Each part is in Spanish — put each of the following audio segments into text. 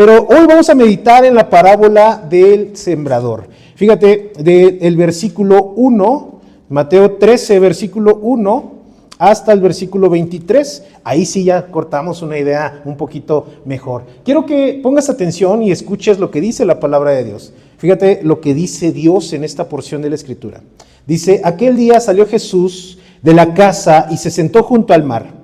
pero hoy vamos a meditar en la parábola del sembrador. Fíjate, del versículo 1, Mateo 13, versículo 1, hasta el versículo 23, ahí sí ya cortamos una idea un poquito mejor. Quiero que pongas atención y escuches lo que dice la palabra de Dios. Fíjate lo que dice Dios en esta porción de la Escritura. Dice, aquel día salió Jesús de la casa y se sentó junto al mar.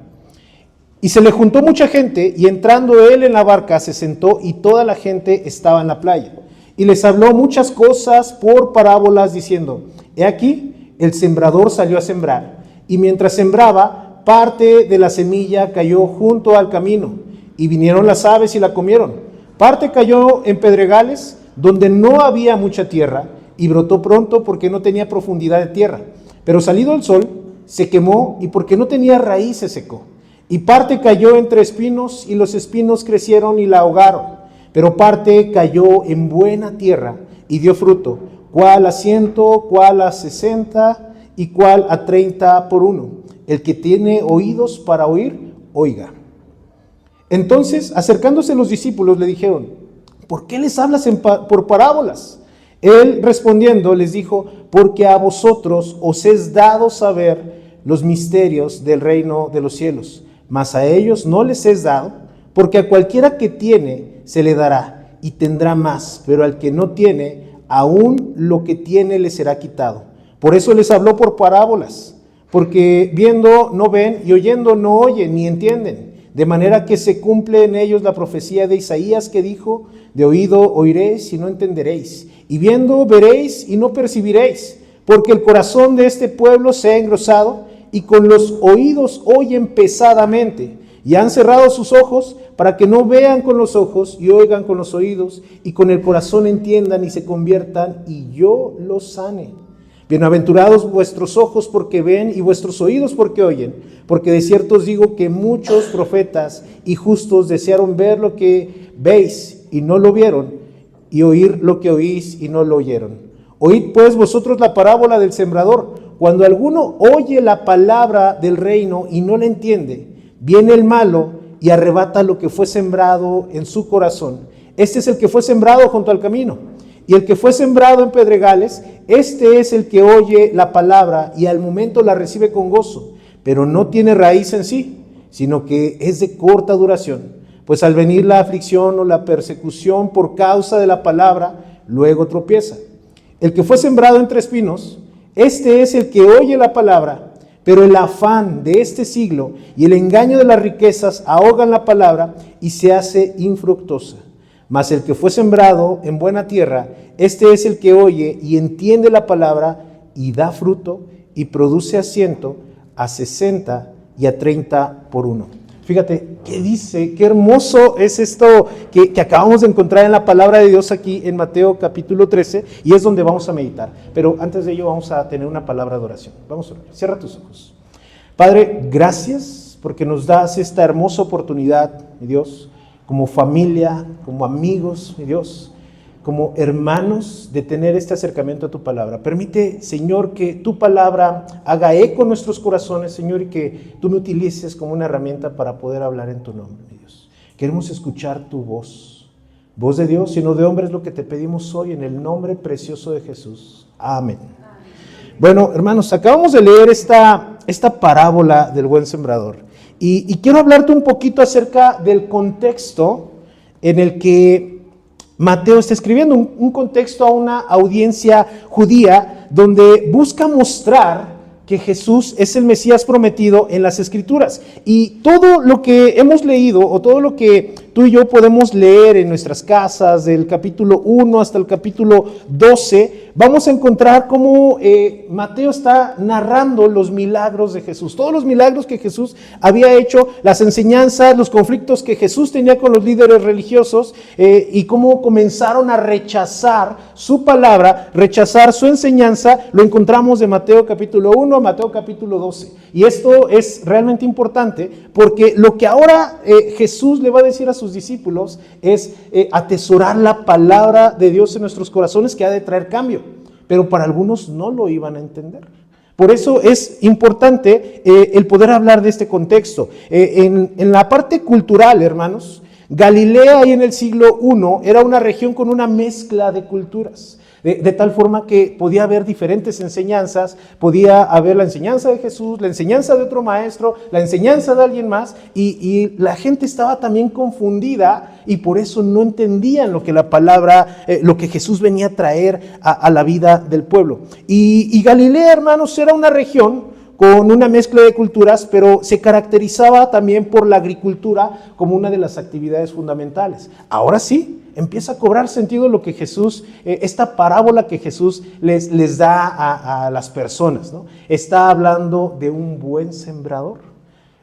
Y se le juntó mucha gente, y entrando él en la barca se sentó, y toda la gente estaba en la playa. Y les habló muchas cosas por parábolas, diciendo, he aquí, el sembrador salió a sembrar, y mientras sembraba, parte de la semilla cayó junto al camino, y vinieron las aves y la comieron. Parte cayó en pedregales, donde no había mucha tierra, y brotó pronto porque no tenía profundidad de tierra. Pero salido el sol, se quemó, y porque no tenía raíz se secó. Y parte cayó entre espinos, y los espinos crecieron y la ahogaron. Pero parte cayó en buena tierra, y dio fruto, cuál a 100, cuál a 60, y cuál a 30 por uno. El que tiene oídos para oír, oiga. Entonces, acercándose los discípulos, le dijeron, ¿por qué les hablas por parábolas? Él respondiendo les dijo, porque a vosotros os es dado saber los misterios del reino de los cielos, mas a ellos no les es dado, porque a cualquiera que tiene se le dará y tendrá más, pero al que no tiene, aún lo que tiene le será quitado. Por eso les habló por parábolas, porque viendo no ven y oyendo no oyen ni entienden, de manera que se cumple en ellos la profecía de Isaías que dijo, de oído oiréis y no entenderéis, y viendo veréis y no percibiréis, porque el corazón de este pueblo se ha engrosado, y con los oídos oyen pesadamente, y han cerrado sus ojos para que no vean con los ojos y oigan con los oídos, y con el corazón entiendan y se conviertan, y yo los sane. Bienaventurados vuestros ojos porque ven y vuestros oídos porque oyen, porque de cierto os digo que muchos profetas y justos desearon ver lo que veis y no lo vieron, y oír lo que oís y no lo oyeron. Oíd pues vosotros la parábola del sembrador. Cuando alguno oye la palabra del reino y no la entiende, viene el malo y arrebata lo que fue sembrado en su corazón. Este es el que fue sembrado junto al camino. Y el que fue sembrado en pedregales, este es el que oye la palabra y al momento la recibe con gozo, pero no tiene raíz en sí, sino que es de corta duración. Pues al venir la aflicción o la persecución por causa de la palabra, luego tropieza. El que fue sembrado entre espinos, este es el que oye la palabra, pero el afán de este siglo y el engaño de las riquezas ahogan la palabra y se hace infructuosa. Mas el que fue sembrado en buena tierra, este es el que oye y entiende la palabra y da fruto y produce a 100, a 60 y a 30 por uno. Fíjate, ¿qué dice? Qué hermoso es esto que acabamos de encontrar en la palabra de Dios aquí en Mateo capítulo 13, y es donde vamos a meditar. Pero antes de ello vamos a tener una palabra de oración. Vamos a orar. Cierra tus ojos. Padre, gracias porque nos das esta hermosa oportunidad, mi Dios, como familia, como amigos, mi Dios, como hermanos, de tener este acercamiento a tu palabra. Permite, Señor, que tu palabra haga eco en nuestros corazones, Señor, y que tú me utilices como una herramienta para poder hablar en tu nombre, mi Dios. Queremos escuchar tu voz, voz de Dios y no de hombres, lo que te pedimos hoy en el nombre precioso de Jesús. Amén. Bueno, hermanos, acabamos de leer esta parábola del buen sembrador. Y quiero hablarte un poquito acerca del contexto en el que Mateo está escribiendo, un contexto a una audiencia judía donde busca mostrar que Jesús es el Mesías prometido en las Escrituras. Y todo lo que hemos leído, o todo lo que tú y yo podemos leer en nuestras casas, del capítulo 1 hasta el capítulo 12, vamos a encontrar cómo Mateo está narrando los milagros de Jesús. Todos los milagros que Jesús había hecho, las enseñanzas, los conflictos que Jesús tenía con los líderes religiosos, y cómo comenzaron a rechazar su palabra, rechazar su enseñanza, lo encontramos de Mateo capítulo 1 a Mateo capítulo 12. Y esto es realmente importante porque lo que ahora Jesús le va a decir a sus discípulos es atesorar la palabra de Dios en nuestros corazones, que ha de traer cambio. Pero para algunos no lo iban a entender. Por eso es importante el poder hablar de este contexto. En la parte cultural, hermanos, Galilea, ahí en el siglo I, era una región con una mezcla de culturas, de tal forma que podía haber diferentes enseñanzas, podía haber la enseñanza de Jesús, la enseñanza de otro maestro, la enseñanza de alguien más, y la gente estaba también confundida y por eso no entendían lo que la palabra, lo que Jesús venía a traer a la vida del pueblo. Y Galilea, hermanos, era una región con una mezcla de culturas, pero se caracterizaba también por la agricultura como una de las actividades fundamentales. Ahora sí, empieza a cobrar sentido lo que Jesús, esta parábola que Jesús les da a las personas, ¿no? Está hablando de un buen sembrador,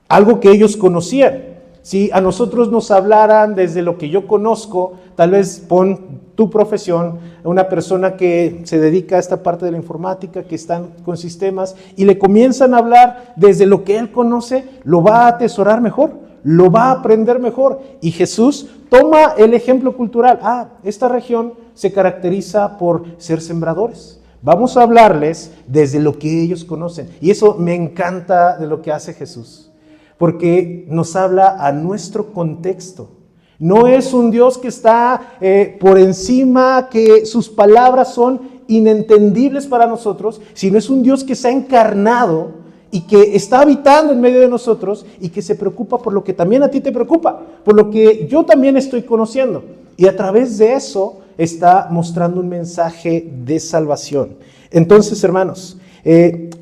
algo que ellos conocían. Si a nosotros nos hablaran desde lo que yo conozco, tal vez pon tu profesión, una persona que se dedica a esta parte de la informática, que están con sistemas, y le comienzan a hablar desde lo que él conoce, lo va a atesorar mejor, lo va a aprender mejor. Y Jesús toma el ejemplo cultural. Esta región se caracteriza por ser sembradores. Vamos a hablarles desde lo que ellos conocen. Y eso me encanta de lo que hace Jesús, porque nos habla a nuestro contexto. No es un Dios que está por encima, que sus palabras son inentendibles para nosotros, sino es un Dios que se ha encarnado y que está habitando en medio de nosotros y que se preocupa por lo que también a ti te preocupa, por lo que yo también estoy conociendo. Y a través de eso está mostrando un mensaje de salvación. Entonces, hermanos,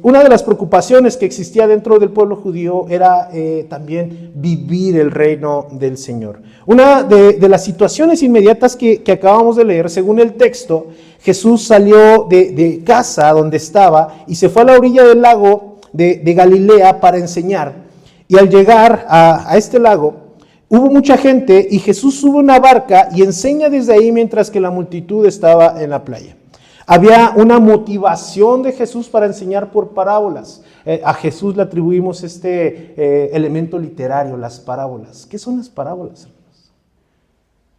una de las preocupaciones que existía dentro del pueblo judío era también vivir el reino del Señor. Una de las situaciones inmediatas que acabamos de leer, según el texto, Jesús salió de casa donde estaba y se fue a la orilla del lago de Galilea para enseñar. Y al llegar a este lago, hubo mucha gente y Jesús sube una barca y enseña desde ahí mientras que la multitud estaba en la playa. Había una motivación de Jesús para enseñar por parábolas. A Jesús le atribuimos este elemento literario, las parábolas. ¿Qué son las parábolas, hermanos?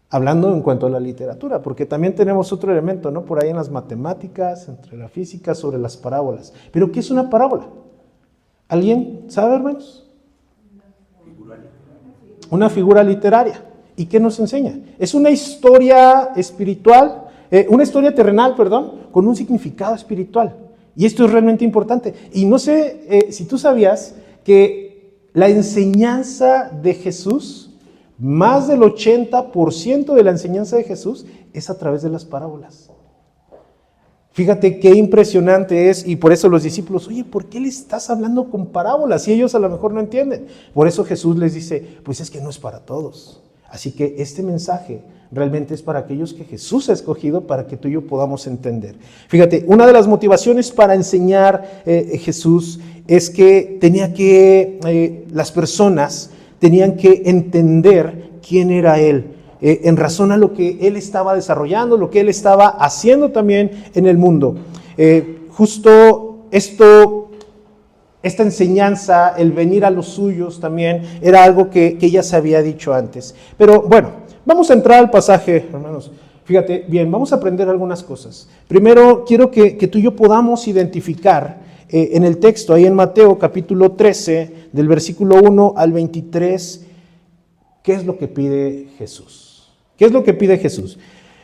Hablando en cuanto a la literatura, porque también tenemos otro elemento, ¿no? Por ahí en las matemáticas, entre la física, sobre las parábolas. ¿Pero qué es una parábola? ¿Alguien sabe, hermanos? Una figura literaria. ¿Y qué nos enseña? Es una historia espiritual, una historia terrenal, con un significado espiritual. Y esto es realmente importante. Y no sé si tú sabías que la enseñanza de Jesús, más del 80% de la enseñanza de Jesús es a través de las parábolas. Fíjate qué impresionante es, y por eso los discípulos, oye, ¿por qué le estás hablando con parábolas? Y ellos a lo mejor no entienden. Por eso Jesús les dice, pues es que no es para todos. Así que este mensaje realmente es para aquellos que Jesús ha escogido para que tú y yo podamos entender. Fíjate, una de las motivaciones para enseñar Jesús es que las personas tenían que entender quién era Él, en razón a lo que Él estaba desarrollando, lo que Él estaba haciendo también en el mundo. Justo esta enseñanza, el venir a los suyos también, era algo que ya se había dicho antes. Pero bueno, vamos a entrar al pasaje, hermanos. Fíjate, bien, vamos a aprender algunas cosas. Primero, quiero que tú y yo podamos identificar en el texto, ahí en Mateo capítulo 13, del versículo 1 al 23, ¿qué es lo que pide Jesús? ¿Qué es lo que pide Jesús?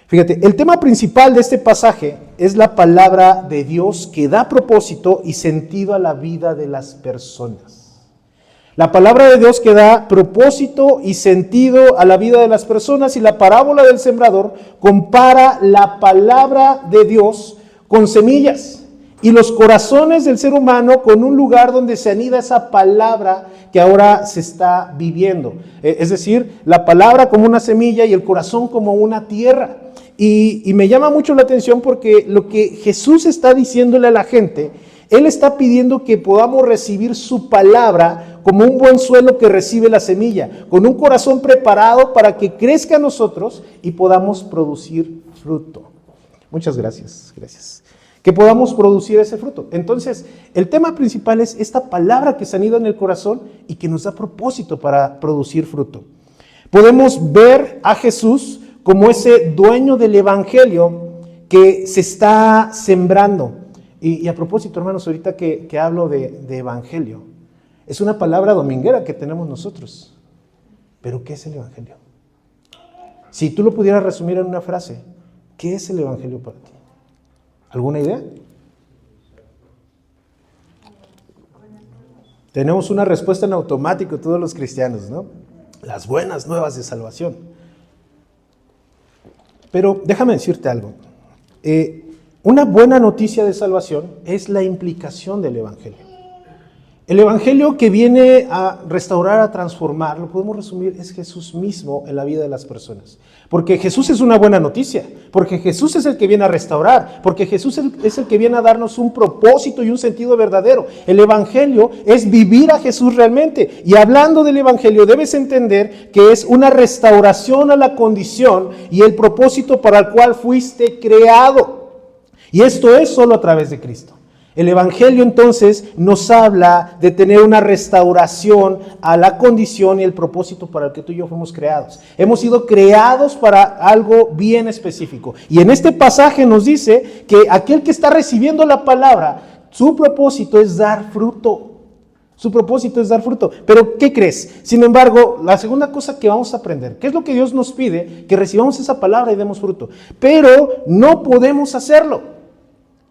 Fíjate, el tema principal de este pasaje es la palabra de Dios que da propósito y sentido a la vida de las personas. La palabra de Dios que da propósito y sentido a la vida de las personas, y la parábola del sembrador compara la palabra de Dios con semillas y los corazones del ser humano con un lugar donde se anida esa palabra que ahora se está viviendo. Es decir, la palabra como una semilla y el corazón como una tierra. Y me llama mucho la atención porque lo que Jesús está diciéndole a la gente, Él está pidiendo que podamos recibir su palabra como un buen suelo que recibe la semilla, con un corazón preparado para que crezca en nosotros y podamos producir fruto. Muchas gracias, gracias. Que podamos producir ese fruto. Entonces, el tema principal es esta palabra que se anida en el corazón y que nos da propósito para producir fruto. Podemos ver a Jesús como ese dueño del evangelio que se está sembrando. Y a propósito, hermanos, ahorita que hablo de evangelio, es una palabra dominguera que tenemos nosotros. ¿Pero qué es el evangelio? Si tú lo pudieras resumir en una frase, ¿qué es el Evangelio para ti? ¿Alguna idea? Tenemos una respuesta en automático todos los cristianos, ¿no? Las buenas nuevas de salvación. Pero déjame decirte algo. Una buena noticia de salvación es la implicación del Evangelio. El Evangelio que viene a restaurar, a transformar, lo podemos resumir, es Jesús mismo en la vida de las personas. Porque Jesús es una buena noticia, porque Jesús es el que viene a restaurar, porque Jesús es el que viene a darnos un propósito y un sentido verdadero. El Evangelio es vivir a Jesús realmente. Y hablando del Evangelio, debes entender que es una restauración a la condición y el propósito para el cual fuiste creado. Y esto es solo a través de Cristo. El Evangelio entonces nos habla de tener una restauración a la condición y el propósito para el que tú y yo fuimos creados. Hemos sido creados para algo bien específico. Y en este pasaje nos dice que aquel que está recibiendo la palabra, su propósito es dar fruto. Su propósito es dar fruto. Pero, ¿qué crees? Sin embargo, la segunda cosa que vamos a aprender, ¿qué es lo que Dios nos pide? Que recibamos esa palabra y demos fruto. Pero no podemos hacerlo.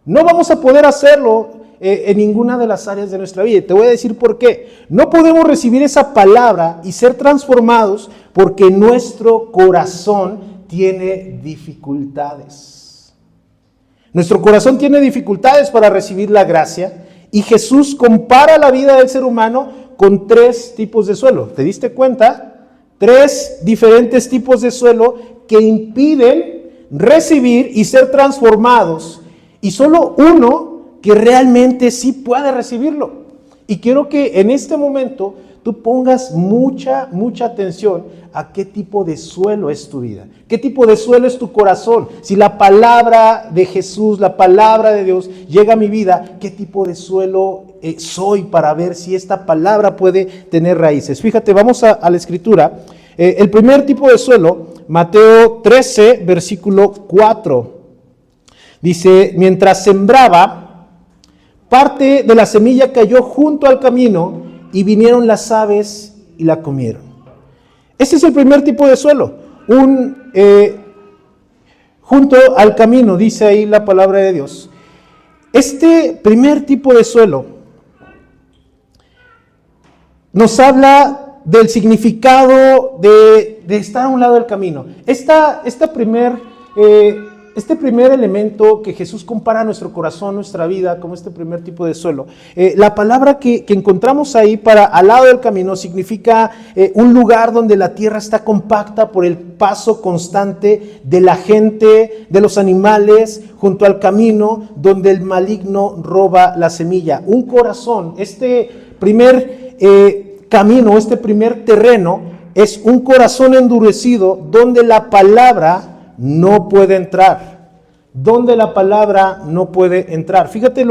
No vamos a poder hacerlo en ninguna de las áreas de nuestra vida. Y te voy a decir por qué. No podemos recibir esa palabra y ser transformados porque nuestro corazón tiene dificultades. Nuestro corazón tiene dificultades para recibir la gracia y Jesús compara la vida del ser humano con 3 tipos de suelo. ¿Te diste cuenta? 3 diferentes tipos de suelo que impiden recibir y ser transformados. Y solo uno que realmente sí puede recibirlo. Y quiero que en este momento tú pongas mucha atención a qué tipo de suelo es tu vida. ¿Qué tipo de suelo es tu corazón? Si la palabra de Jesús, la palabra de Dios llega a mi vida, ¿qué tipo de suelo soy para ver si esta palabra puede tener raíces? Fíjate, vamos a la escritura. El primer tipo de suelo, Mateo 13, versículo 4. Dice, mientras sembraba, parte de la semilla cayó junto al camino y vinieron las aves y la comieron. Este es el primer tipo de suelo. Junto al camino, dice ahí la palabra de Dios. Este primer tipo de suelo nos habla del significado de estar a un lado del camino. Este primer elemento que Jesús compara a nuestro corazón, nuestra vida, como este primer tipo de suelo, la palabra que encontramos ahí para al lado del camino significa un lugar donde la tierra está compacta por el paso constante de la gente, de los animales, junto al camino donde el maligno roba la semilla. Un corazón, este primer camino, este primer terreno, es un corazón endurecido donde la palabra no puede entrar, donde la palabra no puede entrar. Fíjate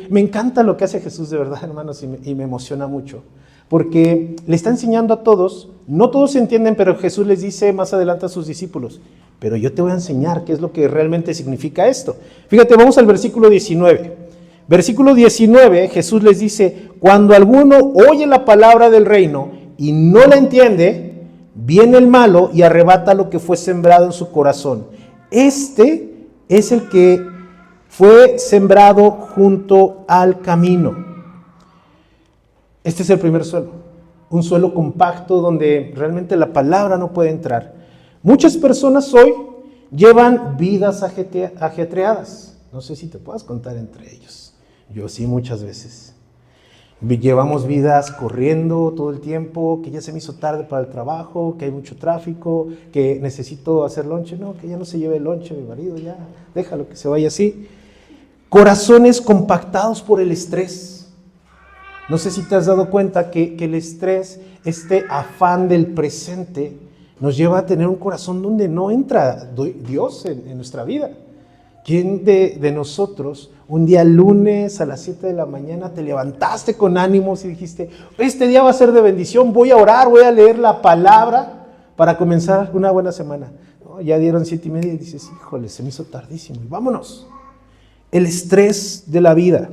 me encanta lo que hace Jesús de verdad, hermanos, y me emociona mucho, porque le está enseñando a todos, no todos entienden, pero Jesús les dice más adelante a sus discípulos, pero yo te voy a enseñar qué es lo que realmente significa esto. Fíjate, vamos al versículo 19. Versículo 19, Jesús les dice, cuando alguno oye la palabra del reino y no la entiende, viene el malo y arrebata lo que fue sembrado en su corazón. Este es el que fue sembrado junto al camino. Este es el primer suelo, un suelo compacto donde realmente la palabra no puede entrar. Muchas personas hoy llevan vidas ajetreadas. No sé si te puedas contar entre ellos. Yo sí, muchas veces. Llevamos vidas corriendo todo el tiempo, que ya se me hizo tarde para el trabajo, que hay mucho tráfico, que necesito hacer lonche. No, que ya no se lleve el lonche mi marido, ya, déjalo que se vaya así. Corazones compactados por el estrés. No sé si te has dado cuenta que el estrés, este afán del presente, nos lleva a tener un corazón donde no entra Dios en nuestra vida. ¿Quién de nosotros un día lunes a las 7 de la mañana te levantaste con ánimos y dijiste, este día va a ser de bendición, voy a orar, voy a leer la palabra para comenzar una buena semana? No, ya dieron 7:30 y dices, híjole, se me hizo tardísimo, y vámonos. El estrés de la vida,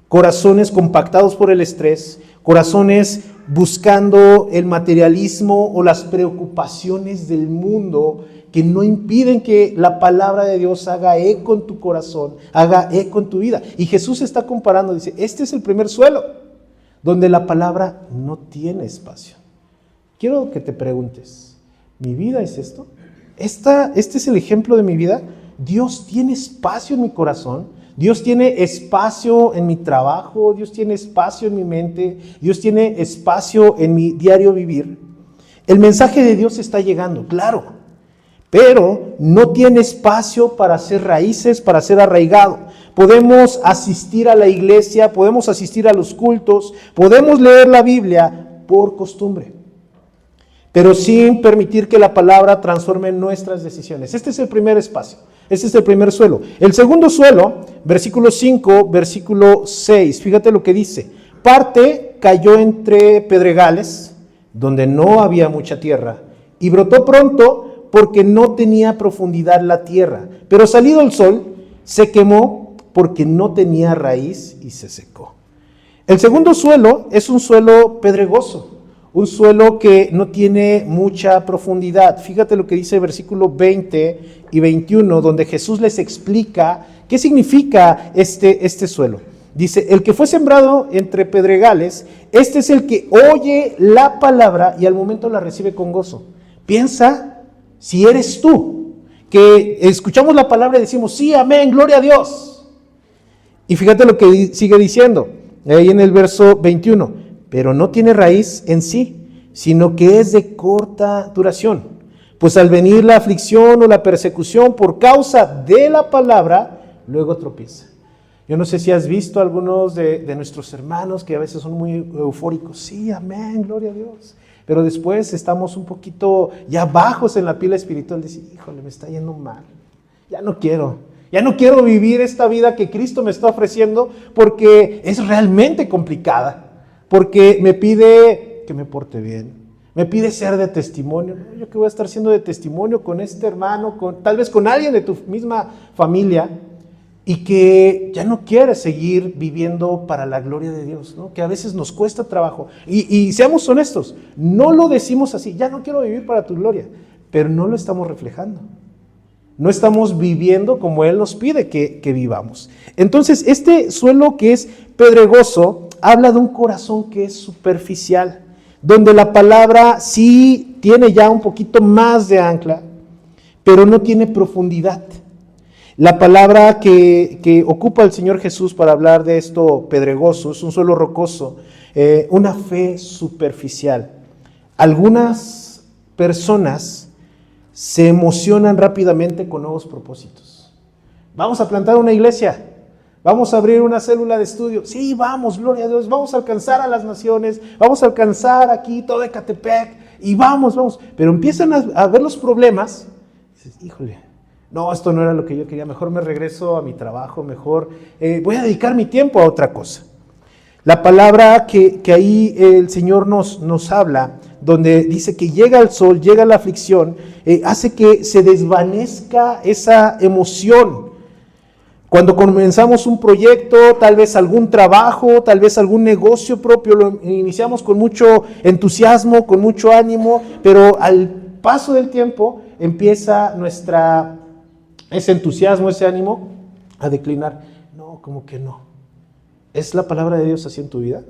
corazones compactados por el estrés, corazones buscando el materialismo o las preocupaciones del mundo que no impiden que la palabra de Dios haga eco en tu corazón, haga eco en tu vida. Y Jesús está comparando, dice, este es el primer suelo, donde la palabra no tiene espacio. Quiero que te preguntes, ¿mi vida es esto? ¿Este es el ejemplo de mi vida? Dios tiene espacio en mi corazón, Dios tiene espacio en mi trabajo, Dios tiene espacio en mi mente, Dios tiene espacio en mi diario vivir. El mensaje de Dios está llegando, claro, pero no tiene espacio para hacer raíces, para ser arraigado. Podemos asistir a la iglesia, podemos asistir a los cultos, podemos leer la Biblia por costumbre, pero sin permitir que la palabra transforme nuestras decisiones. Este es el primer espacio, este es el primer suelo. El segundo suelo, versículo 5, versículo 6, fíjate lo que dice. Parte cayó entre pedregales, donde no había mucha tierra, y brotó pronto porque no tenía profundidad la tierra. Pero salido el sol, se quemó porque no tenía raíz y se secó. El segundo suelo es un suelo pedregoso, un suelo que no tiene mucha profundidad. Fíjate lo que dice el versículo 20 y 21, donde Jesús les explica qué significa este suelo. Dice, el que fue sembrado entre pedregales, este es el que oye la palabra y al momento la recibe con gozo. Piensa si eres tú, que escuchamos la palabra y decimos, sí, amén, gloria a Dios. Y fíjate lo que sigue diciendo, ahí en el verso 21, pero no tiene raíz en sí, sino que es de corta duración. Pues al venir la aflicción o la persecución por causa de la palabra, luego tropieza. Yo no sé si has visto a algunos de nuestros hermanos que a veces son muy eufóricos. Sí, amén, gloria a Dios. Pero después estamos un poquito ya bajos en la pila espiritual. Decir, híjole, me está yendo mal. Ya no quiero vivir esta vida que Cristo me está ofreciendo porque es realmente complicada. Porque me pide que me porte bien. Me pide ser de testimonio. Yo que voy a estar siendo de testimonio con este hermano, tal vez con alguien de tu misma familia, y que ya no quieres seguir viviendo para la gloria de Dios, ¿no? Que a veces nos cuesta trabajo. Y seamos honestos, no lo decimos así, ya no quiero vivir para tu gloria, pero no lo estamos reflejando. No estamos viviendo como Él nos pide que vivamos. Entonces, este suelo que es pedregoso habla de un corazón que es superficial, donde la palabra sí tiene ya un poquito más de ancla, pero no tiene profundidad. La palabra que ocupa el Señor Jesús para hablar de esto pedregoso es un suelo rocoso, una fe superficial. Algunas personas se emocionan rápidamente con nuevos propósitos. Vamos a plantar una iglesia, vamos a abrir una célula de estudio. Sí, vamos, gloria a Dios, vamos a alcanzar a las naciones, vamos a alcanzar aquí todo Ecatepec y vamos. Pero empiezan a ver los problemas y dices, híjole, no, esto no era lo que yo quería, mejor me regreso a mi trabajo, mejor voy a dedicar mi tiempo a otra cosa. La palabra que ahí el Señor nos habla, donde dice que llega el sol, llega la aflicción, hace que se desvanezca esa emoción. Cuando comenzamos un proyecto, tal vez algún trabajo, tal vez algún negocio propio, lo iniciamos con mucho entusiasmo, con mucho ánimo, pero al paso del tiempo empieza ese entusiasmo, ese ánimo a declinar. No, como que no. ¿Es la palabra de Dios así en tu vida?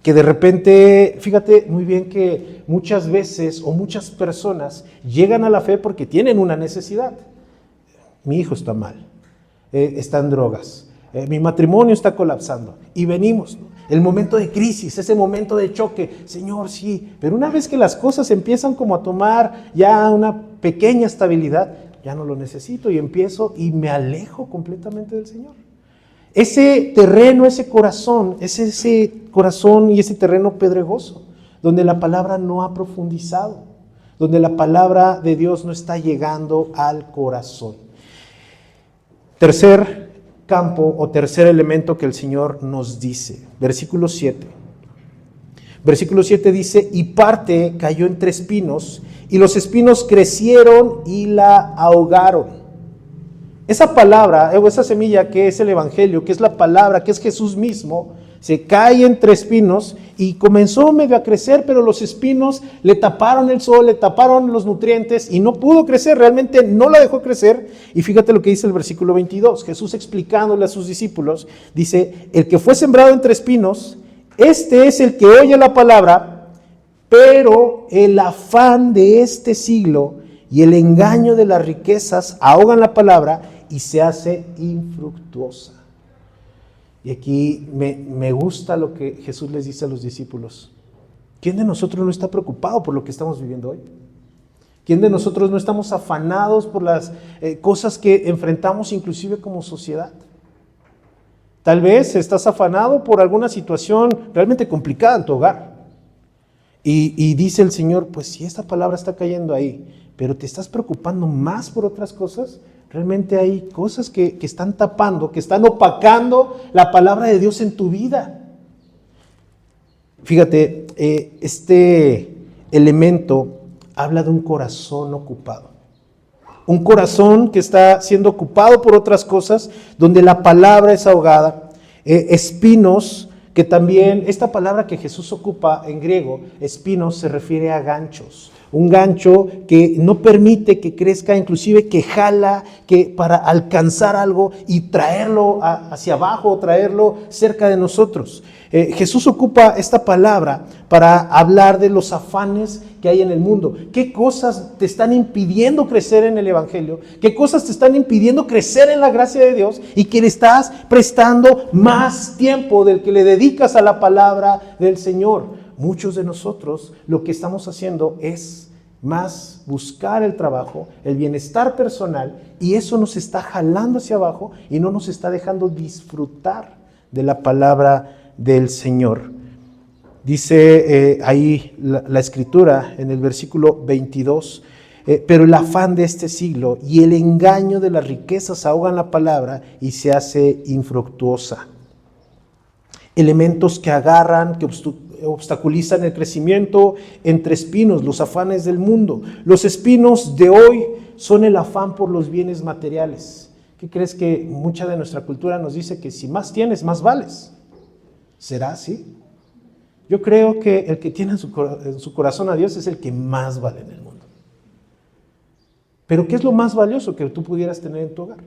Que de repente, fíjate muy bien que muchas veces o muchas personas llegan a la fe porque tienen una necesidad. Mi hijo está mal, está en drogas, mi matrimonio está colapsando y venimos, ¿no? El momento de crisis, ese momento de choque, Señor, sí, pero una vez que las cosas empiezan como a tomar ya una pequeña estabilidad, ya no lo necesito y empiezo y me alejo completamente del Señor. Ese terreno, ese corazón y ese terreno pedregoso, donde la palabra no ha profundizado, donde la palabra de Dios no está llegando al corazón. Tercer campo o tercer elemento que el Señor nos dice, versículo 7. Versículo 7 dice, y parte cayó entre espinos, y los espinos crecieron y la ahogaron. Esa palabra, o esa semilla que es el Evangelio, que es la palabra, que es Jesús mismo, Se cae entre espinos y comenzó medio a crecer, pero los espinos le taparon el sol, le taparon los nutrientes y no pudo crecer, realmente no la dejó crecer. Y fíjate lo que dice el versículo 22, Jesús explicándole a sus discípulos, dice, el que fue sembrado entre espinos, este es el que oye la palabra, pero el afán de este siglo y el engaño de las riquezas ahogan la palabra y se hace infructuosa. Y aquí me gusta lo que Jesús les dice a los discípulos. ¿Quién de nosotros no está preocupado por lo que estamos viviendo hoy? ¿Quién de nosotros no estamos afanados por las cosas que enfrentamos inclusive como sociedad? Tal vez estás afanado por alguna situación realmente complicada en tu hogar. Y dice el Señor, pues si esta palabra está cayendo ahí, pero te estás preocupando más por otras cosas, realmente hay cosas que están tapando, que están opacando la palabra de Dios en tu vida. Fíjate, este elemento habla de un corazón ocupado. Un corazón que está siendo ocupado por otras cosas, donde la palabra es ahogada. Espinos, que también, esta palabra que Jesús ocupa en griego, espinos, se refiere a ganchos. Un gancho que no permite que crezca, inclusive que jala, que para alcanzar algo y traerlo hacia abajo, traerlo cerca de nosotros. Jesús ocupa esta palabra para hablar de los afanes que hay en el mundo. ¿Qué cosas te están impidiendo crecer en el Evangelio? ¿Qué cosas te están impidiendo crecer en la gracia de Dios? Y que le estás prestando más tiempo del que le dedicas a la palabra del Señor. Muchos de nosotros lo que estamos haciendo es más buscar el trabajo, el bienestar personal, y eso nos está jalando hacia abajo y no nos está dejando disfrutar de la palabra del Señor. Dice ahí la Escritura en el versículo 22, pero el afán de este siglo y el engaño de las riquezas ahogan la palabra y se hace infructuosa. Elementos que agarran, que obstaculizan el crecimiento entre espinos, los afanes del mundo. Los espinos de hoy son el afán por los bienes materiales. ¿Qué crees? Que mucha de nuestra cultura nos dice que si más tienes, más vales. ¿Será así? Yo creo que el que tiene en su corazón a Dios es el que más vale en el mundo. Pero ¿qué es lo más valioso que tú pudieras tener en tu hogar?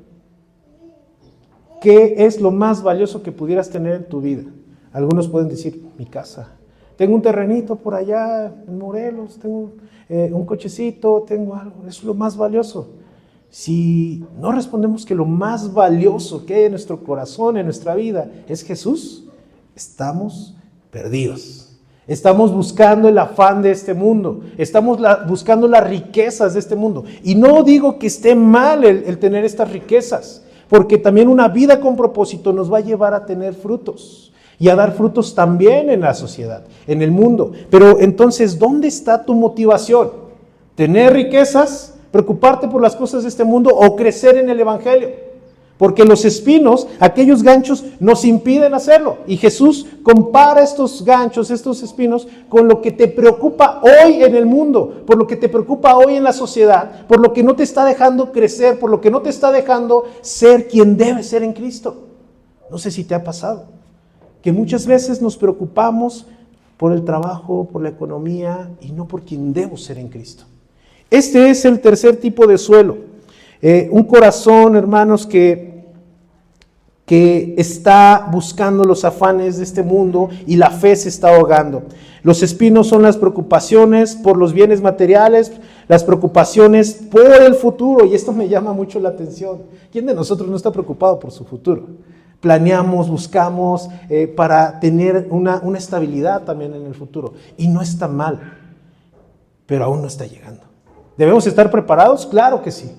¿Qué es lo más valioso que pudieras tener en tu vida? Algunos pueden decir, mi casa. Tengo un terrenito por allá en Morelos, tengo un cochecito, tengo algo. Eso es lo más valioso. Si no respondemos que lo más valioso que hay en nuestro corazón, en nuestra vida, es Jesús, estamos perdidos. Estamos buscando el afán de este mundo. Estamos buscando las riquezas de este mundo. Y no digo que esté mal el tener estas riquezas, porque también una vida con propósito nos va a llevar a tener frutos y a dar frutos también en la sociedad, en el mundo. Pero entonces, ¿dónde está tu motivación? ¿Tener riquezas? ¿Preocuparte por las cosas de este mundo? ¿O crecer en el Evangelio? Porque los espinos, aquellos ganchos, nos impiden hacerlo. Y Jesús compara estos ganchos, estos espinos, con lo que te preocupa hoy en el mundo, por lo que te preocupa hoy en la sociedad, por lo que no te está dejando crecer, por lo que no te está dejando ser quien debes ser en Cristo. No sé si te ha pasado, que muchas veces nos preocupamos por el trabajo, por la economía, y no por quien debo ser en Cristo. Este es el tercer tipo de suelo. Un corazón, hermanos, que está buscando los afanes de este mundo y la fe se está ahogando. Los espinos son las preocupaciones por los bienes materiales, las preocupaciones por el futuro, y esto me llama mucho la atención. ¿Quién de nosotros no está preocupado por su futuro? Planeamos, buscamos para tener una estabilidad también en el futuro, y no está mal, pero aún no está llegando. ¿Debemos estar preparados? Claro que sí.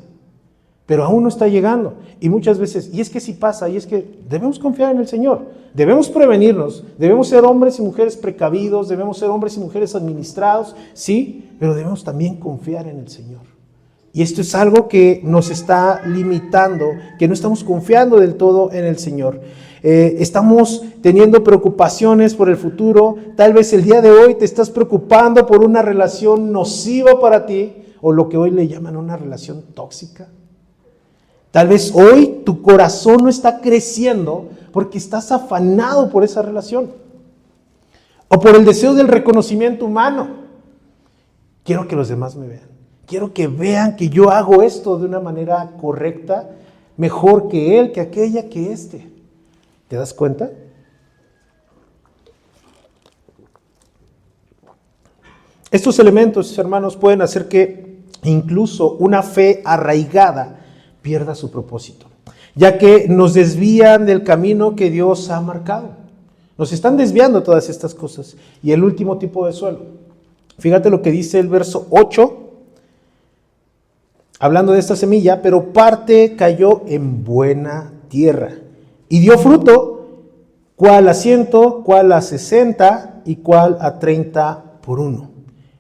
Pero aún no está llegando. Y muchas veces, y es que sí pasa, y es que debemos confiar en el Señor. Debemos prevenirnos, debemos ser hombres y mujeres precavidos, debemos ser hombres y mujeres administrados, sí, pero debemos también confiar en el Señor. Y esto es algo que nos está limitando, que no estamos confiando del todo en el Señor. Estamos teniendo preocupaciones por el futuro. Tal vez el día de hoy te estás preocupando por una relación nociva para ti, o lo que hoy le llaman una relación tóxica. Tal vez hoy tu corazón no está creciendo porque estás afanado por esa relación o por el deseo del reconocimiento humano. Quiero que los demás me vean. Quiero que vean que yo hago esto de una manera correcta, mejor que él, que aquella, que este. ¿Te das cuenta? Estos elementos, hermanos, pueden hacer que incluso una fe arraigada pierda su propósito, ya que nos desvían del camino que Dios ha marcado. Nos están desviando todas estas cosas. Y el último tipo de suelo. Fíjate lo que dice el verso 8, hablando de esta semilla, pero parte cayó en buena tierra y dio fruto, cual a 100, cual a 60 y cual a 30 por uno.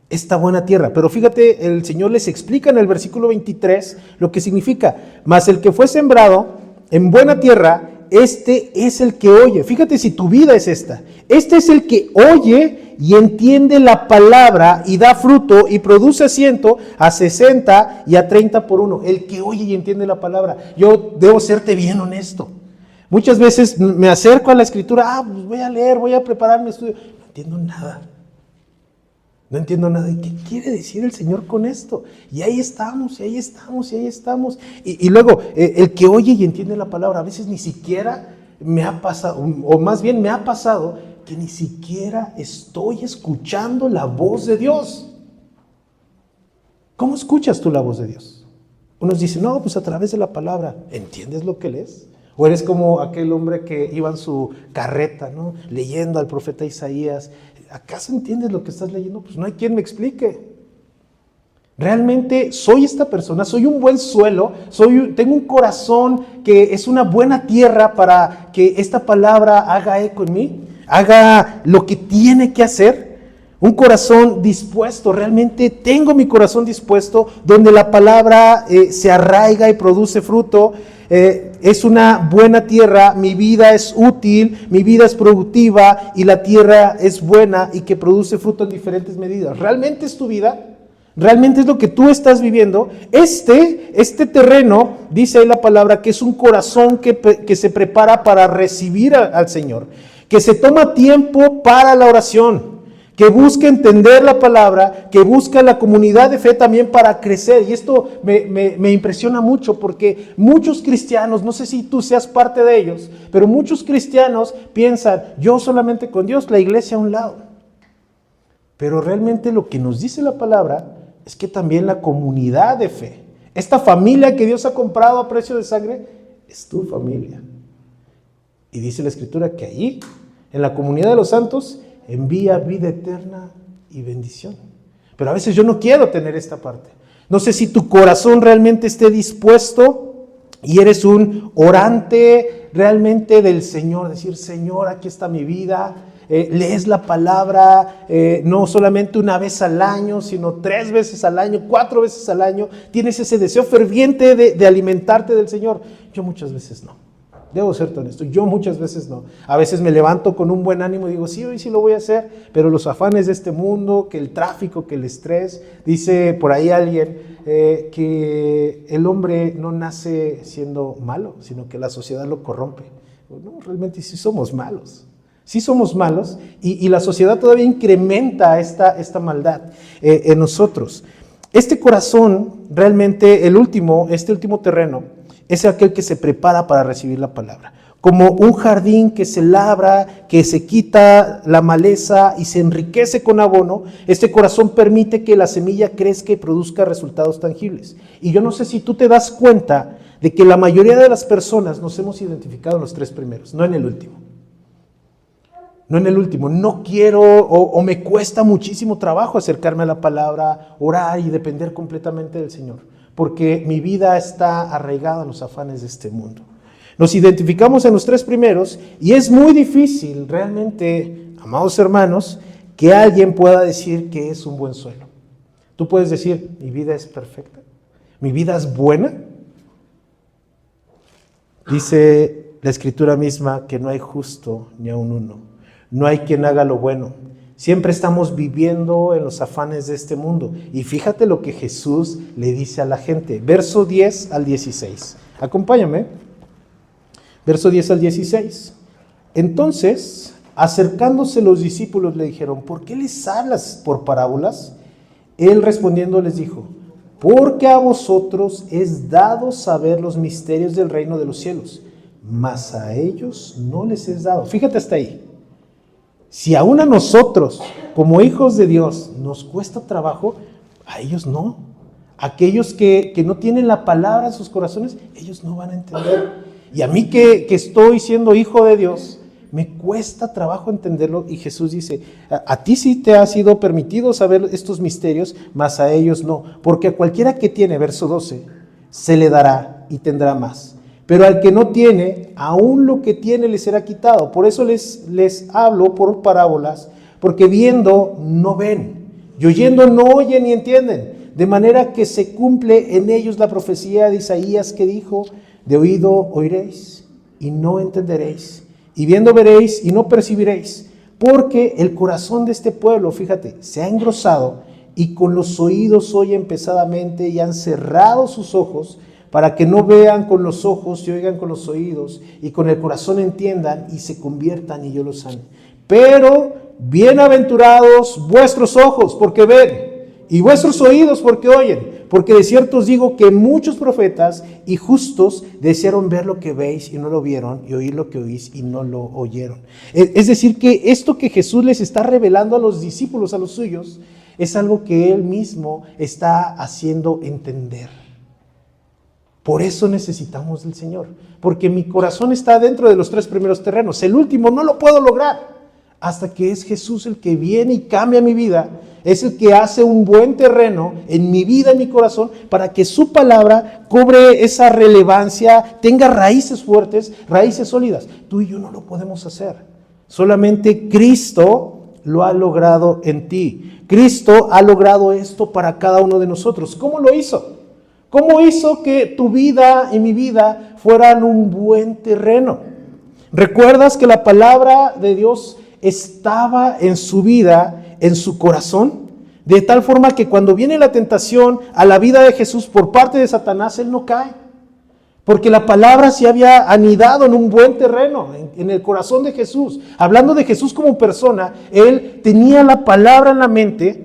Esta buena tierra. Pero fíjate, el Señor les explica en el versículo 23 lo que significa. Mas el que fue sembrado en buena tierra, este es el que oye. Fíjate si tu vida es esta. Este es el que oye y entiende la palabra y da fruto y produce a 100, a 60 y a 30 por uno. El que oye y entiende la palabra. Yo debo serte bien honesto. Muchas veces me acerco a la escritura, pues voy a leer, voy a preparar mi estudio. No entiendo nada. No entiendo nada. ¿Y qué quiere decir el Señor con esto? Y ahí estamos, y ahí estamos, y ahí estamos. Y luego, el que oye y entiende la palabra, a veces ni siquiera me ha pasado, o más bien me ha pasado, que ni siquiera estoy escuchando la voz de Dios. ¿Cómo escuchas tú la voz de Dios? Unos dicen, no, pues a través de la palabra. ¿Entiendes lo que lees? O eres como aquel hombre que iba en su carreta, ¿no? Leyendo al profeta Isaías. ¿Acaso entiendes lo que estás leyendo? Pues no hay quien me explique. Realmente soy esta persona, soy un buen suelo, tengo un corazón que es una buena tierra para que esta palabra haga eco en mí, haga lo que tiene que hacer. Un corazón dispuesto, realmente tengo mi corazón dispuesto, donde la palabra se arraiga y produce fruto. Es una buena tierra, mi vida es útil, mi vida es productiva y la tierra es buena y que produce fruto en diferentes medidas. ¿Realmente es tu vida? ¿Realmente es lo que tú estás viviendo? Este terreno, dice ahí la palabra, que es un corazón que se prepara para recibir al Señor, que se toma tiempo para la oración, que busca entender la palabra, que busca la comunidad de fe también para crecer. Y esto me impresiona mucho porque muchos cristianos, no sé si tú seas parte de ellos, pero muchos cristianos piensan, yo solamente con Dios, la iglesia a un lado. Pero realmente lo que nos dice la palabra es que también la comunidad de fe, esta familia que Dios ha comprado a precio de sangre, es tu familia. Y dice la Escritura que allí, en la comunidad de los santos, envía vida eterna y bendición. Pero a veces yo no quiero tener esta parte. No sé si tu corazón realmente esté dispuesto y eres un orante realmente del Señor. Decir, Señor, aquí está mi vida. Lees la palabra no solamente una vez al año, sino 3 veces al año, 4 veces al año. Tienes ese deseo ferviente de alimentarte del Señor. Yo muchas veces no. Debo ser honesto, yo muchas veces no. A veces me levanto con un buen ánimo y digo, sí, hoy sí lo voy a hacer, pero los afanes de este mundo, que el tráfico, que el estrés, dice por ahí alguien que el hombre no nace siendo malo, sino que la sociedad lo corrompe. No, realmente sí somos malos. Sí somos malos y la sociedad todavía incrementa esta maldad en nosotros. Este corazón, realmente este último terreno, es aquel que se prepara para recibir la palabra. Como un jardín que se labra, que se quita la maleza y se enriquece con abono, este corazón permite que la semilla crezca y produzca resultados tangibles. Y yo no sé si tú te das cuenta de que la mayoría de las personas nos hemos identificado en los 3 primeros, no en el último. No en el último, no quiero o me cuesta muchísimo trabajo acercarme a la palabra, orar y depender completamente del Señor, porque mi vida está arraigada en los afanes de este mundo. Nos identificamos en los 3 primeros y es muy difícil realmente, amados hermanos, que alguien pueda decir que es un buen suelo. Tú puedes decir, mi vida es perfecta, mi vida es buena. Dice la Escritura misma que no hay justo ni aun uno. No hay quien haga lo bueno. Siempre estamos viviendo en los afanes de este mundo. Y fíjate lo que Jesús le dice a la gente. Verso 10 al 16. Acompáñame. Verso 10 al 16. Entonces, acercándose los discípulos le dijeron, ¿por qué les hablas por parábolas? Él respondiendo les dijo, porque a vosotros es dado saber los misterios del reino de los cielos, mas a ellos no les es dado. Fíjate hasta ahí. Si aún a nosotros, como hijos de Dios, nos cuesta trabajo, a ellos no. Aquellos que no tienen la palabra en sus corazones, ellos no van a entender. Y a mí que estoy siendo hijo de Dios, me cuesta trabajo entenderlo. Y Jesús dice, a ti sí te ha sido permitido saber estos misterios, mas a ellos no. Porque a cualquiera que tiene, verso 12, se le dará y tendrá más. Pero al que no tiene, aún lo que tiene le será quitado. Por eso les hablo por parábolas, porque viendo no ven, y oyendo no oyen ni entienden. De manera que se cumple en ellos la profecía de Isaías que dijo, de oído oiréis y no entenderéis, y viendo veréis y no percibiréis, porque el corazón de este pueblo, fíjate, se ha engrosado y con los oídos oyen pesadamente y han cerrado sus ojos para que no vean con los ojos y oigan con los oídos y con el corazón entiendan y se conviertan y yo los sane. Pero bienaventurados vuestros ojos porque ven y vuestros oídos porque oyen, porque de cierto os digo que muchos profetas y justos desearon ver lo que veis y no lo vieron, y oír lo que oís y no lo oyeron. Es decir, que esto que Jesús les está revelando a los discípulos, a los suyos, es algo que Él mismo está haciendo entender. Por eso necesitamos del Señor, porque mi corazón está dentro de los 3 primeros terrenos. El último no lo puedo lograr hasta que es Jesús el que viene y cambia mi vida. Es el que hace un buen terreno en mi vida, en mi corazón, para que su palabra cobre esa relevancia, tenga raíces fuertes, raíces sólidas. Tú y yo no lo podemos hacer. Solamente Cristo lo ha logrado en ti. Cristo ha logrado esto para cada uno de nosotros. ¿Cómo lo hizo? ¿Cómo hizo que tu vida y mi vida fueran un buen terreno? ¿Recuerdas que la palabra de Dios estaba en su vida, en su corazón? De tal forma que cuando viene la tentación a la vida de Jesús por parte de Satanás, Él no cae. Porque la palabra se había anidado en un buen terreno, en el corazón de Jesús. Hablando de Jesús como persona, Él tenía la palabra en la mente.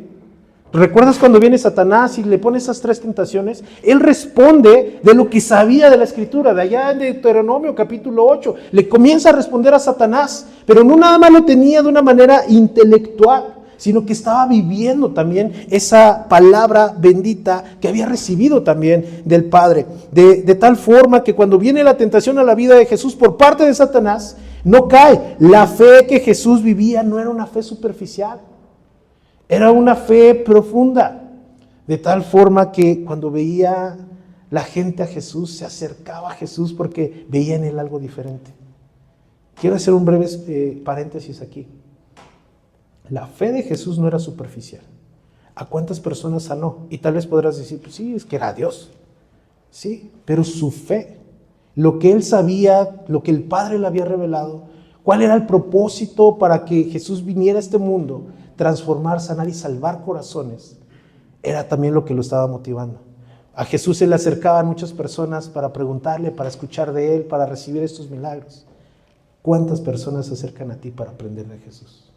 ¿Recuerdas cuando viene Satanás y le pone esas 3 tentaciones? Él responde de lo que sabía de la Escritura, de allá en Deuteronomio capítulo 8. Le comienza a responder a Satanás, pero no nada más lo tenía de una manera intelectual, sino que estaba viviendo también esa palabra bendita que había recibido también del Padre. De tal forma que cuando viene la tentación a la vida de Jesús por parte de Satanás, no cae. La fe que Jesús vivía no era una fe superficial. Era una fe profunda, de tal forma que cuando veía la gente a Jesús, se acercaba a Jesús porque veía en él algo diferente. Quiero hacer un breve paréntesis aquí. La fe de Jesús no era superficial. ¿A cuántas personas sanó? Y tal vez podrás decir, pues sí, es que era Dios. Sí, pero su fe, lo que él sabía, lo que el Padre le había revelado, cuál era el propósito para que Jesús viniera a este mundo, transformar, sanar y salvar corazones, era también lo que lo estaba motivando. A Jesús se le acercaban muchas personas para preguntarle, para escuchar de él, para recibir estos milagros. ¿Cuántas personas se acercan a ti para aprender de Jesús?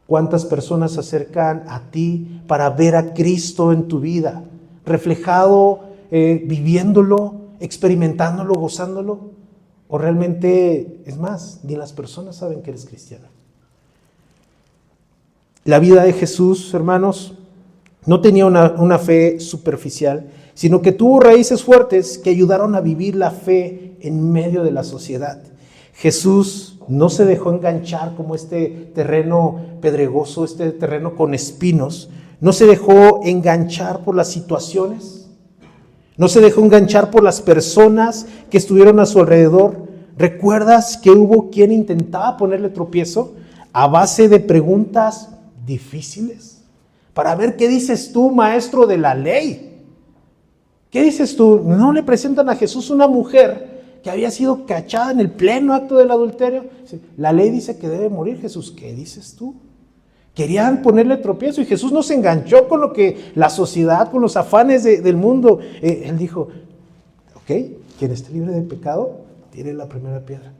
¿Cuántas personas se acercan a ti para ver a Cristo en tu vida, reflejado, viviéndolo, experimentándolo, gozándolo? ¿O realmente, es más, ni las personas saben que eres cristiano? La vida de Jesús, hermanos, no tenía una fe superficial, sino que tuvo raíces fuertes que ayudaron a vivir la fe en medio de la sociedad. Jesús no se dejó enganchar como este terreno pedregoso, este terreno con espinos. No se dejó enganchar por las situaciones. No se dejó enganchar por las personas que estuvieron a su alrededor. ¿Recuerdas que hubo quien intentaba ponerle tropiezo a base de preguntas difíciles? Para ver qué dices tú, maestro de la ley. ¿Qué dices tú? ¿No le presentan a Jesús una mujer que había sido cachada en el pleno acto del adulterio? La ley dice que debe morir. Jesús, ¿qué dices tú? Querían ponerle tropiezo y Jesús no se enganchó con lo que la sociedad, con los afanes del mundo. Él dijo, ok, Quien esté libre de pecado, tire la primera piedra.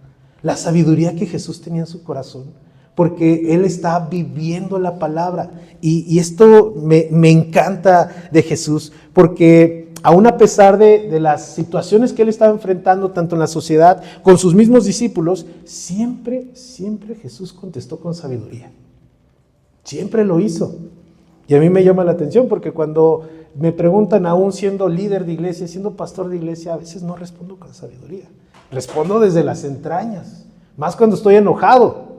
La sabiduría que Jesús tenía en su corazón, porque Él está viviendo la palabra. Y esto me encanta de Jesús, porque aún a pesar de las situaciones que Él estaba enfrentando, tanto en la sociedad, con sus mismos discípulos, siempre Jesús contestó con sabiduría. Siempre lo hizo. Y a mí me llama la atención, porque cuando me preguntan, aún siendo líder de iglesia, siendo pastor de iglesia, a veces no respondo con sabiduría. Respondo desde las entrañas, más cuando estoy enojado.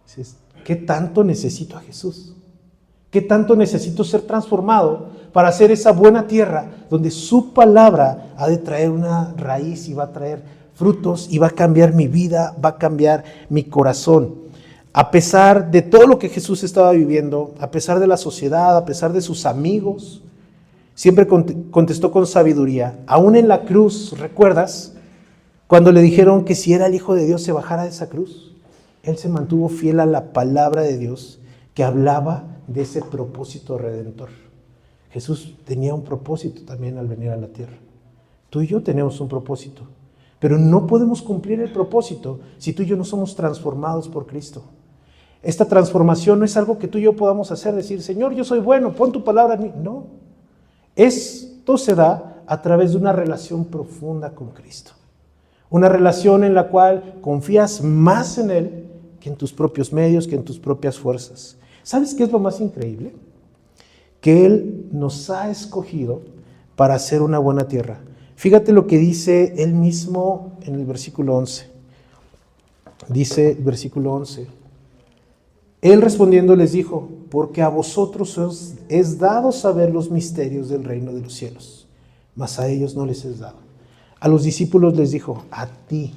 Dices, ¿qué tanto necesito a Jesús? ¿Qué tanto necesito ser transformado para hacer esa buena tierra donde su palabra ha de traer una raíz y va a traer frutos y va a cambiar mi vida, va a cambiar mi corazón? A pesar de todo lo que Jesús estaba viviendo, a pesar de la sociedad, a pesar de sus amigos, siempre contestó con sabiduría. Aún en la cruz, ¿recuerdas? Cuando le dijeron que si era el Hijo de Dios se bajara de esa cruz, Él se mantuvo fiel a la palabra de Dios que hablaba de ese propósito redentor. Jesús tenía un propósito también al venir a la tierra. Tú y yo tenemos un propósito, pero no podemos cumplir el propósito si tú y yo no somos transformados por Cristo. Esta transformación no es algo que tú y yo podamos hacer, decir, Señor, yo soy bueno, pon tu palabra en mí. No, esto se da a través de una relación profunda con Cristo. Una relación en la cual confías más en Él que en tus propios medios, que en tus propias fuerzas. ¿Sabes qué es lo más increíble? Que Él nos ha escogido para hacer una buena tierra. Fíjate lo que dice Él mismo en el versículo 11. Dice el versículo 11. Él respondiendo les dijo, porque a vosotros os es dado saber los misterios del reino de los cielos, mas a ellos no les es dado. A los discípulos les dijo, a ti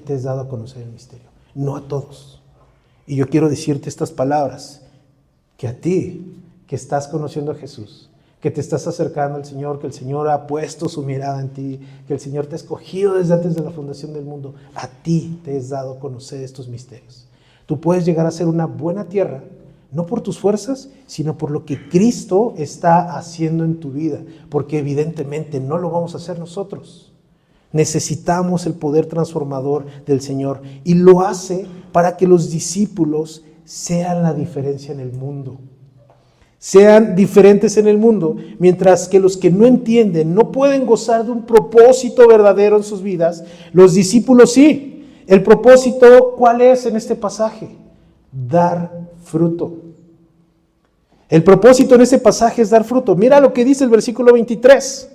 te es dado a conocer el misterio, no a todos. Y yo quiero decirte estas palabras, que a ti, que estás conociendo a Jesús, que te estás acercando al Señor, que el Señor ha puesto su mirada en ti, que el Señor te ha escogido desde antes de la fundación del mundo, a ti te es dado a conocer estos misterios. Tú puedes llegar a ser una buena tierra, no por tus fuerzas, sino por lo que Cristo está haciendo en tu vida, porque evidentemente no lo vamos a hacer nosotros. Necesitamos el poder transformador del Señor y lo hace para que los discípulos sean la diferencia en el mundo. Sean diferentes en el mundo, mientras que los que no entienden no pueden gozar de un propósito verdadero en sus vidas, los discípulos sí. El propósito, ¿cuál es en este pasaje? Dar fruto. El propósito en este pasaje es dar fruto. Mira lo que dice el versículo 23.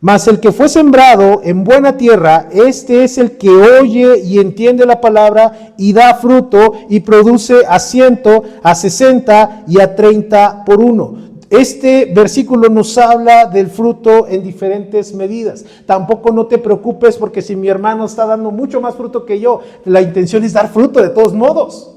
Mas el que fue sembrado en buena tierra, este es el que oye y entiende la palabra y da fruto y produce a 100, a 60 y a 30 por uno. Este versículo nos habla del fruto en diferentes medidas. Tampoco no te preocupes porque si mi hermano está dando mucho más fruto que yo, la intención es dar fruto de todos modos.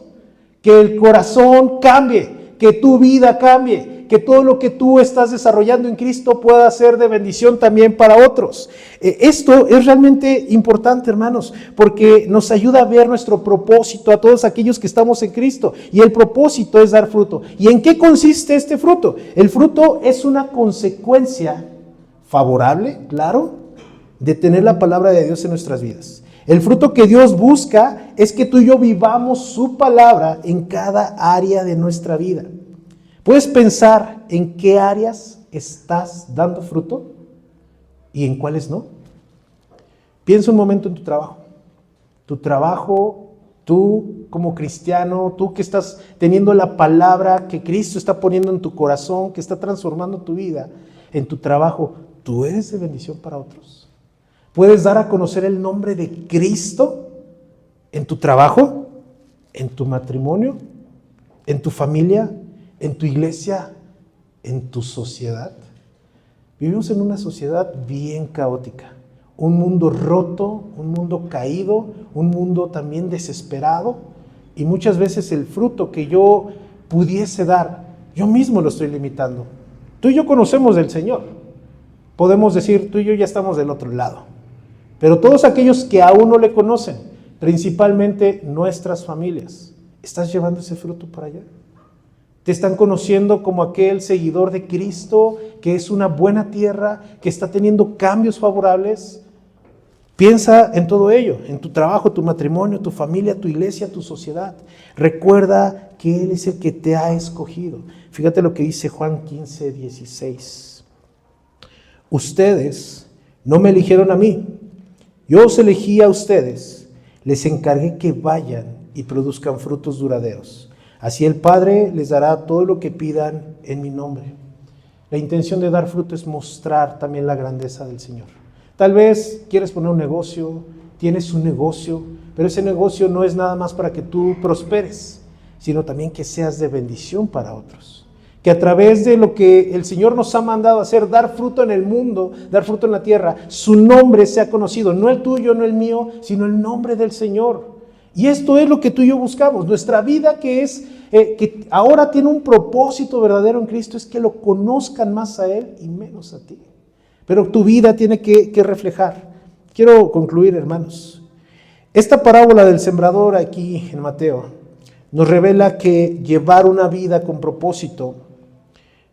Que el corazón cambie, que tu vida cambie, que todo lo que tú estás desarrollando en Cristo pueda ser de bendición también para otros. Esto es realmente importante, hermanos, porque nos ayuda a ver nuestro propósito a todos aquellos que estamos en Cristo. Y el propósito es dar fruto. ¿Y en qué consiste este fruto? El fruto es una consecuencia favorable, claro, de tener la palabra de Dios en nuestras vidas. El fruto que Dios busca es que tú y yo vivamos su palabra en cada área de nuestra vida. ¿Puedes pensar en qué áreas estás dando fruto y en cuáles no? Piensa un momento en tu trabajo. Tu trabajo, tú como cristiano, tú que estás teniendo la palabra que Cristo está poniendo en tu corazón, que está transformando tu vida, en tu trabajo, ¿tú eres de bendición para otros? ¿Puedes dar a conocer el nombre de Cristo en tu trabajo, en tu matrimonio, en tu familia, en tu iglesia, en tu sociedad? Vivimos en una sociedad bien caótica, un mundo roto, un mundo caído, un mundo también desesperado, y muchas veces el fruto que yo pudiese dar, yo mismo lo estoy limitando. Tú y yo conocemos del Señor, podemos decir, tú y yo ya estamos del otro lado, pero todos aquellos que aún no le conocen, principalmente nuestras familias, ¿estás llevando ese fruto para allá? Te están conociendo como aquel seguidor de Cristo, que es una buena tierra, que está teniendo cambios favorables. Piensa en todo ello, en tu trabajo, tu matrimonio, tu familia, tu iglesia, tu sociedad. Recuerda que Él es el que te ha escogido. Fíjate lo que dice Juan 15:16. Ustedes no me eligieron a mí, yo os elegí a ustedes, les encargué que vayan y produzcan frutos duraderos. Así el Padre les dará todo lo que pidan en mi nombre. La intención de dar fruto es mostrar también la grandeza del Señor. Tal vez quieres poner un negocio, tienes un negocio, pero ese negocio no es nada más para que tú prosperes, sino también que seas de bendición para otros. Que a través de lo que el Señor nos ha mandado hacer, dar fruto en el mundo, dar fruto en la tierra, su nombre sea conocido, no el tuyo, no el mío, sino el nombre del Señor. Y esto es lo que tú y yo buscamos. Nuestra vida que ahora tiene un propósito verdadero en Cristo, es que lo conozcan más a Él y menos a ti. Pero tu vida tiene que reflejar. Quiero concluir, hermanos. Esta parábola del sembrador aquí en Mateo nos revela que llevar una vida con propósito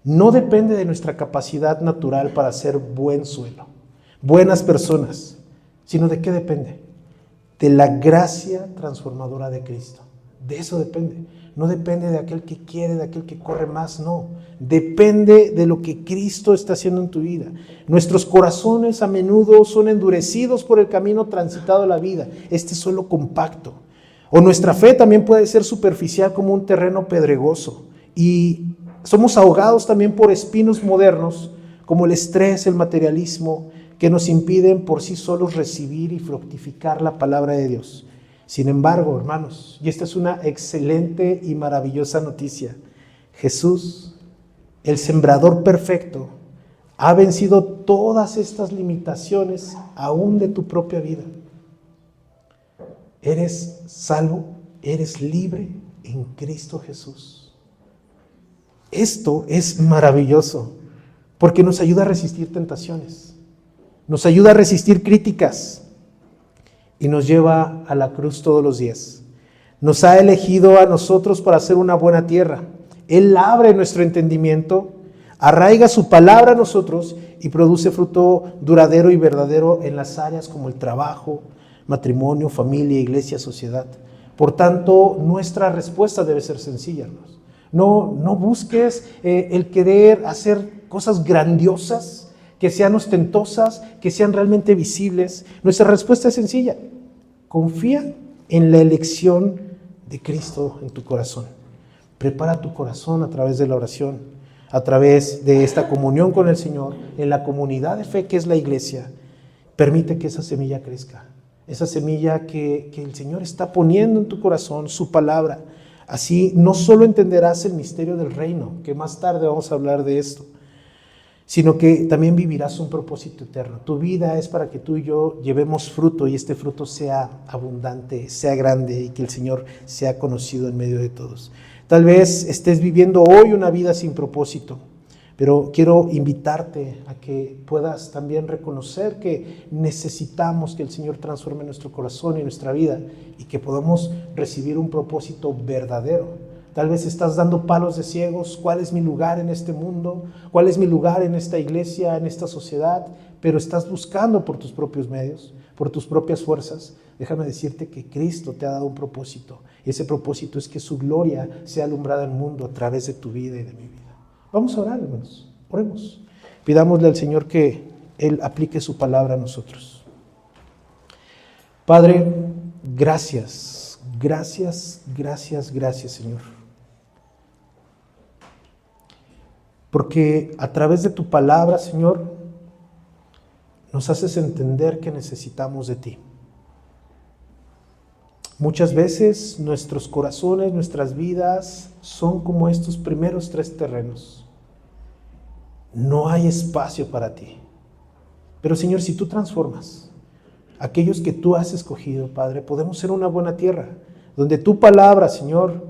no depende de nuestra capacidad natural para ser buen suelo, buenas personas, sino de qué depende. De la gracia transformadora de Cristo. De eso depende. No depende de aquel que quiere, de aquel que corre más, no. Depende de lo que Cristo está haciendo en tu vida. Nuestros corazones a menudo son endurecidos por el camino transitado de la vida, este suelo compacto. O nuestra fe también puede ser superficial como un terreno pedregoso. Y somos ahogados también por espinos modernos, como el estrés, el materialismo, que nos impiden por sí solos recibir y fructificar la palabra de Dios. Sin embargo, hermanos, y esta es una excelente y maravillosa noticia, Jesús, el sembrador perfecto, ha vencido todas estas limitaciones aún de tu propia vida. Eres salvo, eres libre en Cristo Jesús. Esto es maravilloso porque nos ayuda a resistir tentaciones. Nos ayuda a resistir críticas y nos lleva a la cruz todos los días. Nos ha elegido a nosotros para hacer una buena tierra. Él abre nuestro entendimiento, arraiga su palabra a nosotros y produce fruto duradero y verdadero en las áreas como el trabajo, matrimonio, familia, iglesia, sociedad. Por tanto, nuestra respuesta debe ser sencilla, hermanos. No busques el querer hacer cosas grandiosas, que sean ostentosas, que sean realmente visibles. Nuestra respuesta es sencilla. Confía en la elección de Cristo en tu corazón. Prepara tu corazón a través de la oración, a través de esta comunión con el Señor, en la comunidad de fe que es la iglesia. Permite que esa semilla crezca. Esa semilla que el Señor está poniendo en tu corazón, su palabra. Así no solo entenderás el misterio del reino, que más tarde vamos a hablar de esto, sino que también vivirás un propósito eterno. Tu vida es para que tú y yo llevemos fruto y este fruto sea abundante, sea grande y que el Señor sea conocido en medio de todos. Tal vez estés viviendo hoy una vida sin propósito, pero quiero invitarte a que puedas también reconocer que necesitamos que el Señor transforme nuestro corazón y nuestra vida y que podamos recibir un propósito verdadero. Tal vez estás dando palos de ciegos. ¿Cuál es mi lugar en este mundo? ¿Cuál es mi lugar en esta iglesia, en esta sociedad? Pero estás buscando por tus propios medios, por tus propias fuerzas. Déjame decirte que Cristo te ha dado un propósito. Y ese propósito es que su gloria sea alumbrada en el mundo a través de tu vida y de mi vida. Vamos a orar, hermanos. Oremos. Pidámosle al Señor que Él aplique su palabra a nosotros. Padre, gracias, gracias, gracias, gracias, Señor. Porque a través de tu palabra, Señor, nos haces entender que necesitamos de ti. Muchas veces nuestros corazones, nuestras vidas son como estos primeros 3 terrenos. No hay espacio para ti. Pero, Señor, si tú transformas aquellos que tú has escogido, Padre, podemos ser una buena tierra, donde tu palabra, Señor,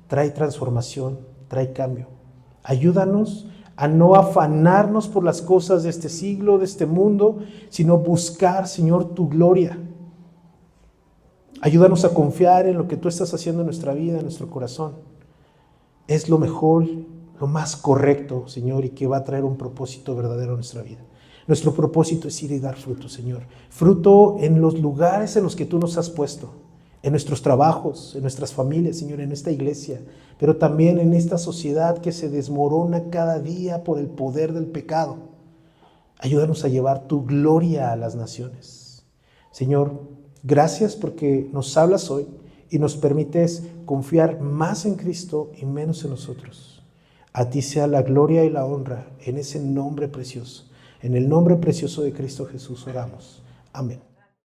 trae transformación, trae cambio. Ayúdanos a no afanarnos por las cosas de este siglo, de este mundo, sino buscar, Señor, tu gloria. Ayúdanos a confiar en lo que tú estás haciendo en nuestra vida, en nuestro corazón. es lo mejor, lo más correcto, Señor, y que va a traer un propósito verdadero a nuestra vida. Nuestro propósito es ir y dar fruto, Señor. Fruto en los lugares en los que tú nos has puesto, en nuestros trabajos, en nuestras familias, Señor, en esta iglesia, pero también en esta sociedad que se desmorona cada día por el poder del pecado. Ayúdanos a llevar tu gloria a las naciones. Señor, gracias porque nos hablas hoy y nos permites confiar más en Cristo y menos en nosotros. A ti sea la gloria y la honra en ese nombre precioso. En el nombre precioso de Cristo Jesús oramos. Amén.